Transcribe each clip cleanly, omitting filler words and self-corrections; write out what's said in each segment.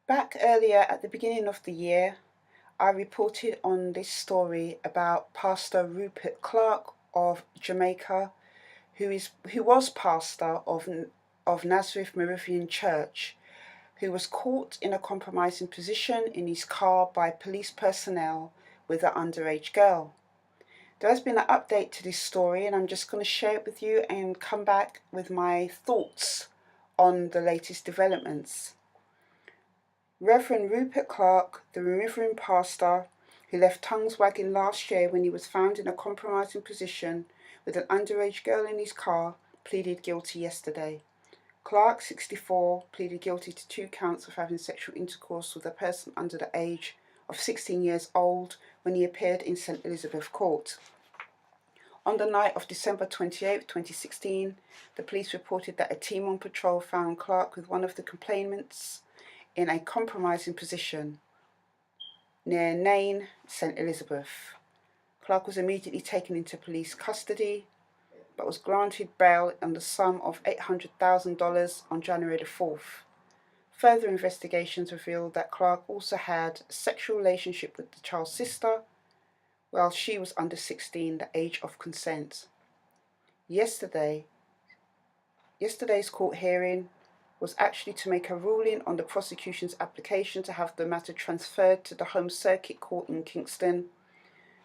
Back earlier at the beginning of the year, I reported on this story about Pastor Rupery Clark of Jamaica, who was pastor of Nazareth Moravian Church, who was caught in a compromising position in his car by police personnel with an underage girl. There has been an update to this story, and I'm just going to share it with you and come back with my thoughts on the latest developments. Reverend Rupery Clark, the Moravian pastor who left tongues wagging last year when he was found in a compromising position with an underage girl in his car, pleaded guilty yesterday. Clark, 64, pleaded guilty to 2 counts of having sexual intercourse with a person under the age of 16 years old when he appeared in St. Elizabeth Court. On the night of December 28, 2016, the police reported that a team on patrol found Clark with one of the complainants in a compromising position near Nain, St. Elizabeth. Clark was immediately taken into police custody, but was granted bail on the sum of $800,000 on January the 4th. Further investigations revealed that Clark also had a sexual relationship with the child's sister while she was under 16, the age of consent. Yesterday's court hearing was actually to make a ruling on the prosecution's application to have the matter transferred to the Home Circuit Court in Kingston.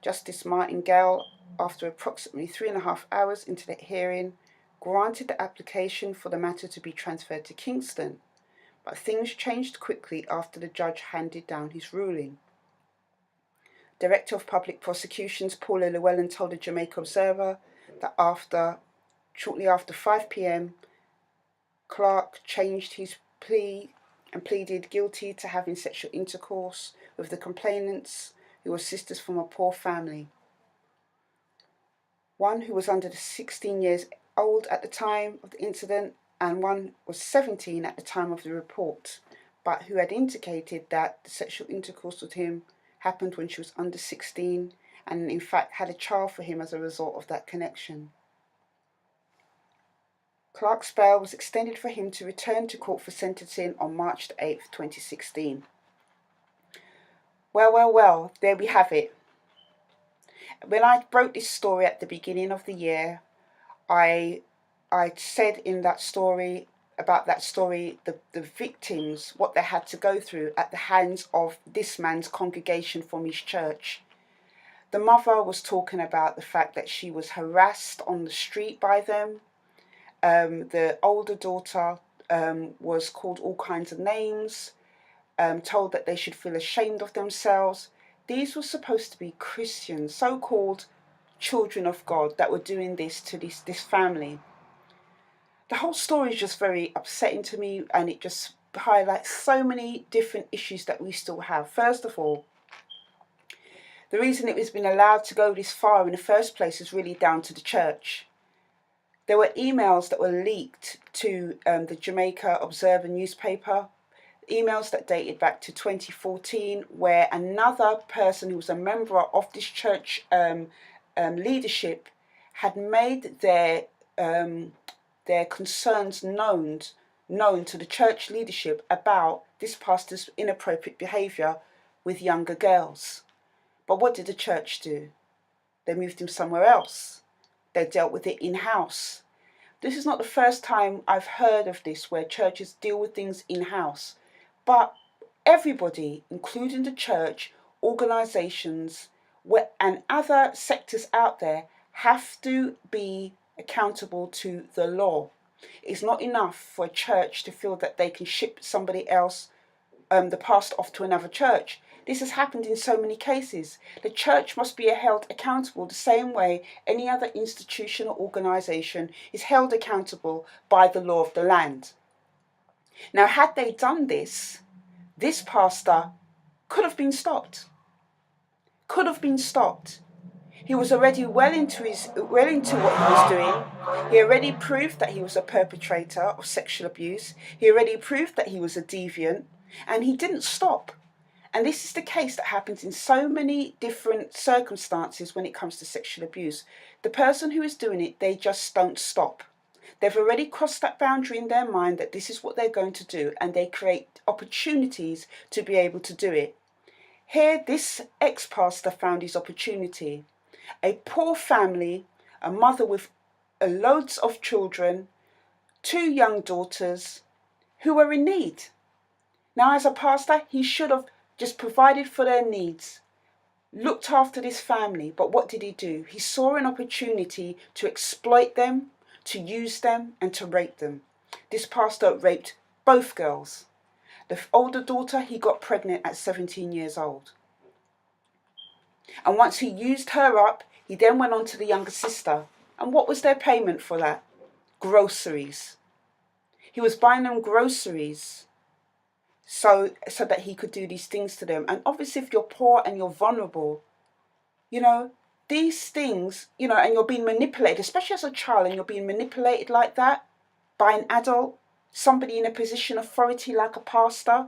Justice Martin Gale, after approximately 3.5 hours into the hearing, granted the application for the matter to be transferred to Kingston, but things changed quickly after the judge handed down his ruling. Director of Public Prosecutions Paula Llewellyn told the Jamaica Observer that shortly after 5 p.m, Clark changed his plea and pleaded guilty to having sexual intercourse with the complainants, who were sisters from a poor family. One who was under 16 years old at the time of the incident, and one was 17 at the time of the report, but who had indicated that the sexual intercourse with him happened when she was under 16, and in fact had a child for him as a result of that connection. Clark's bail was extended for him to return to court for sentencing on March 8, 2016. Well, there we have it. When I wrote this story at the beginning of the year, I said in that story, the victims, what they had to go through at the hands of this man's congregation from his church. The mother was talking about the fact that she was harassed on the street by them. The older daughter was called all kinds of names, told that they should feel ashamed of themselves. These were supposed to be Christians, so-called children of God, that were doing this to this family. The whole story is just very upsetting to me, and it just highlights so many different issues that we still have. First of all, the reason it has been allowed to go this far in the first place is really down to the church. There were emails that were leaked to the Jamaica Observer newspaper, emails that dated back to 2014, where another person who was a member of this church leadership had made their concerns known to the church leadership about this pastor's inappropriate behaviour with younger girls. But what did the church do? They moved him somewhere else. They dealt with it in-house. This is not the first time I've heard of this, where churches deal with things in-house. But everybody, including the church, organisations, and other sectors out there, have to be accountable to the law. It's not enough for a church to feel that they can ship somebody else, the pastor, off to another church. This has happened in so many cases. The church must be held accountable the same way any other institution or organisation is held accountable by the law of the land. Now, had they done this, this pastor could have been stopped. He was already well into what he was doing. He already proved that he was a perpetrator of sexual abuse. He already proved that he was a deviant, and he didn't stop. And this is the case that happens in so many different circumstances when it comes to sexual abuse. The person who is doing it, they just don't stop. They've already crossed that boundary in their mind that this is what they're going to do, and they create opportunities to be able to do it. Here, this ex-pastor found his opportunity. A poor family, a mother with loads of children, 2 young daughters who were in need. Now, as a pastor, he should have just provided for their needs, looked after this family. But what did he do? He saw an opportunity to exploit them, to use them, and to rape them. This pastor raped both girls. The older daughter, he got pregnant at 17 years old. And once he used her up, he then went on to the younger sister. And what was their payment for that? Groceries. He was buying them groceries so that he could do these things to them. And obviously, if you're poor and you're vulnerable, these things, and you're being manipulated, especially as a child, and you're being manipulated like that by an adult, somebody in a position of authority like a pastor,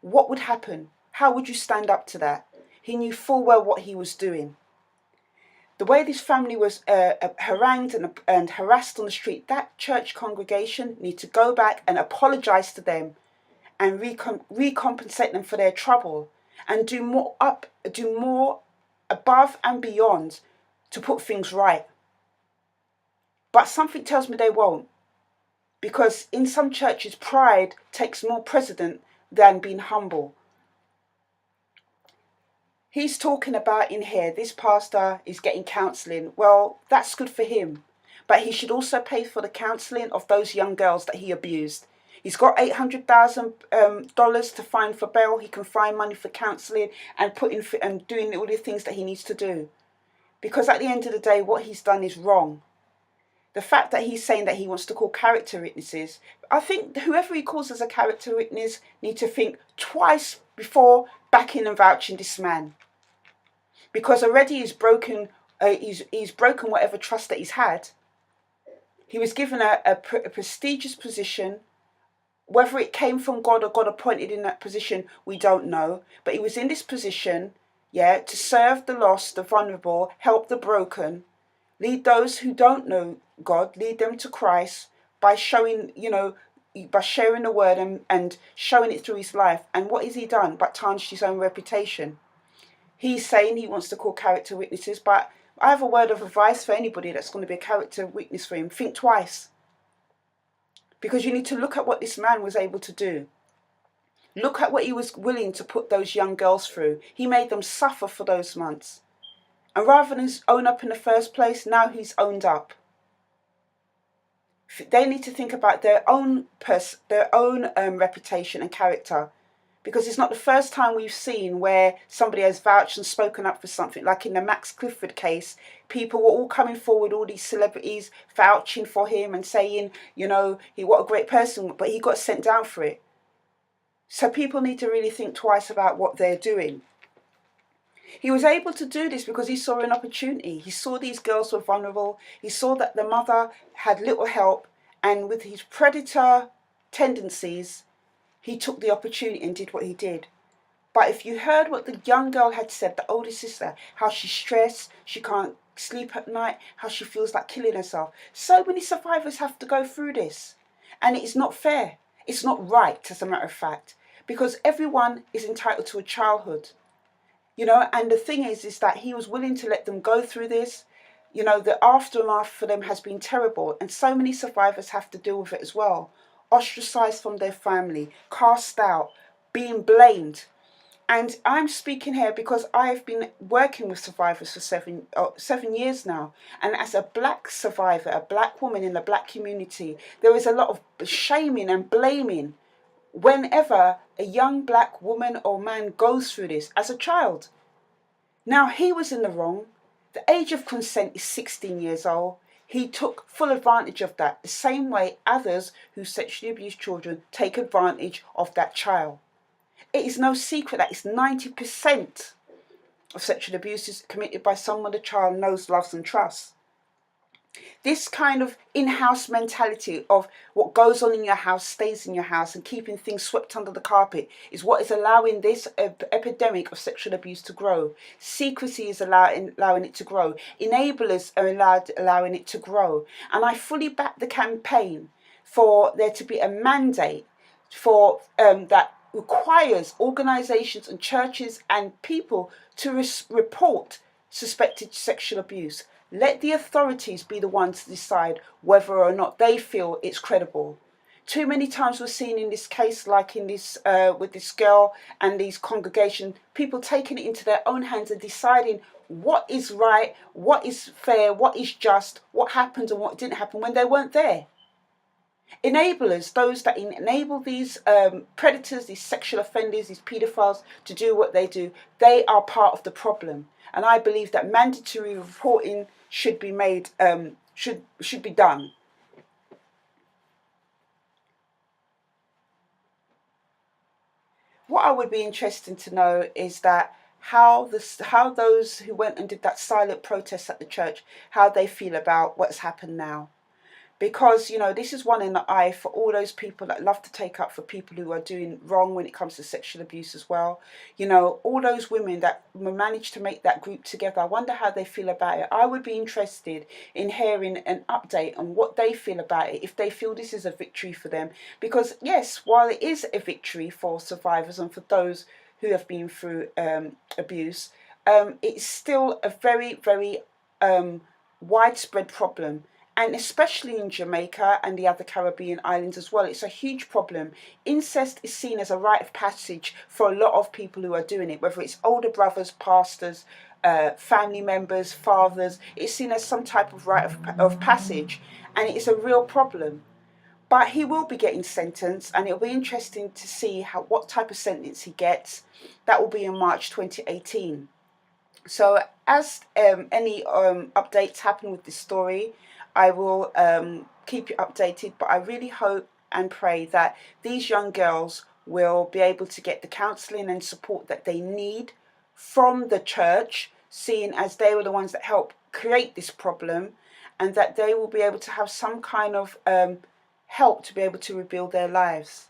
what would happen? How would you stand up to that? He knew full well what he was doing. The way this family was harangued and harassed on the street, that church congregation need to go back and apologise to them and recompensate them for their trouble, and do more above and beyond to put things right. But something tells me they won't, because in some churches pride takes more precedent than being humble. He's talking about in here, this pastor is getting counselling. Well, that's good for him, but he should also pay for the counselling of those young girls that he abused. He's got $800,000 to fine for bail. He can find money for counselling and doing all the things that he needs to do. Because at the end of the day, what he's done is wrong. The fact that he's saying that he wants to call character witnesses, I think whoever he calls as a character witness need to think twice before backing and vouching this man. Because already he's broken whatever trust that he's had. He was given a prestigious position. Whether it came from God or God appointed in that position, we don't know. But he was in this position, to serve the lost, the vulnerable, help the broken, lead those who don't know God, lead them to Christ by showing, by sharing the word and showing it through his life. And what has he done but tarnished his own reputation? He's saying he wants to call character witnesses, but I have a word of advice for anybody that's going to be a character witness for him. Think twice. Because you need to look at what this man was able to do. Look at what he was willing to put those young girls through. He made them suffer for those months. And rather than own up in the first place, now he's owned up. They need to think about their own reputation and character. Because it's not the first time we've seen where somebody has vouched and spoken up for something. Like in the Max Clifford case, people were all coming forward, all these celebrities vouching for him and saying, what a great person, but he got sent down for it. So people need to really think twice about what they're doing. He was able to do this because he saw an opportunity. He saw these girls were vulnerable. He saw that the mother had little help, and with his predator tendencies, he took the opportunity and did what he did. But if you heard what the young girl had said, the older sister, how she's stressed, she can't sleep at night, how she feels like killing herself. So many survivors have to go through this. And it is not fair. It's not right, as a matter of fact. Because everyone is entitled to a childhood. And the thing is that he was willing to let them go through this. The aftermath for them has been terrible. And so many survivors have to deal with it as well. Ostracized from their family, cast out, being blamed. And I'm speaking here because I've been working with survivors for 7 years now. And as a black survivor, a black woman in the black community, there is a lot of shaming and blaming whenever a young black woman or man goes through this as a child. Now, he was in the wrong. The age of consent is 16 years old. He took full advantage of that, the same way others who sexually abuse children take advantage of that child. It is no secret that it's 90% of sexual abuse is committed by someone the child knows, loves and trusts. This kind of in-house mentality of what goes on in your house stays in your house, and keeping things swept under the carpet is what is allowing this epidemic of sexual abuse to grow. Secrecy is allowing it to grow. Enablers are allowing it to grow. And I fully back the campaign for there to be a mandate for that requires organisations and churches and people to report suspected sexual abuse. Let the authorities be the ones to decide whether or not they feel it's credible. Too many times we're seeing in this case, like in this with this girl and these congregation, people taking it into their own hands and deciding what is right, what is fair, what is just, what happened and what didn't happen when they weren't there. Enablers, those that enable these predators, these sexual offenders, these paedophiles to do what they do, they are part of the problem. And I believe that mandatory reporting should be made, should be done. What I would be interested to know is that how those who went and did that silent protest at the church, how they feel about what's happened now. Because this is one in the eye for all those people that love to take up for people who are doing wrong when it comes to sexual abuse as well. All those women that managed to make that group together, I wonder how they feel about it. I would be interested in hearing an update on what they feel about it, if they feel this is a victory for them. Because yes, while it is a victory for survivors and for those who have been through abuse, it's still a very, very widespread problem. And especially in Jamaica and the other Caribbean islands as well, it's a huge problem. Incest is seen as a rite of passage for a lot of people who are doing it, whether it's older brothers, pastors, family members, fathers. It's seen as some type of rite of passage, and it's a real problem. But he will be getting sentenced, and it'll be interesting to see what type of sentence he gets. That will be in March 2018. So as any updates happen with this story, I will keep you updated. But I really hope and pray that these young girls will be able to get the counselling and support that they need from the church, seeing as they were the ones that helped create this problem, and that they will be able to have some kind of help to be able to rebuild their lives.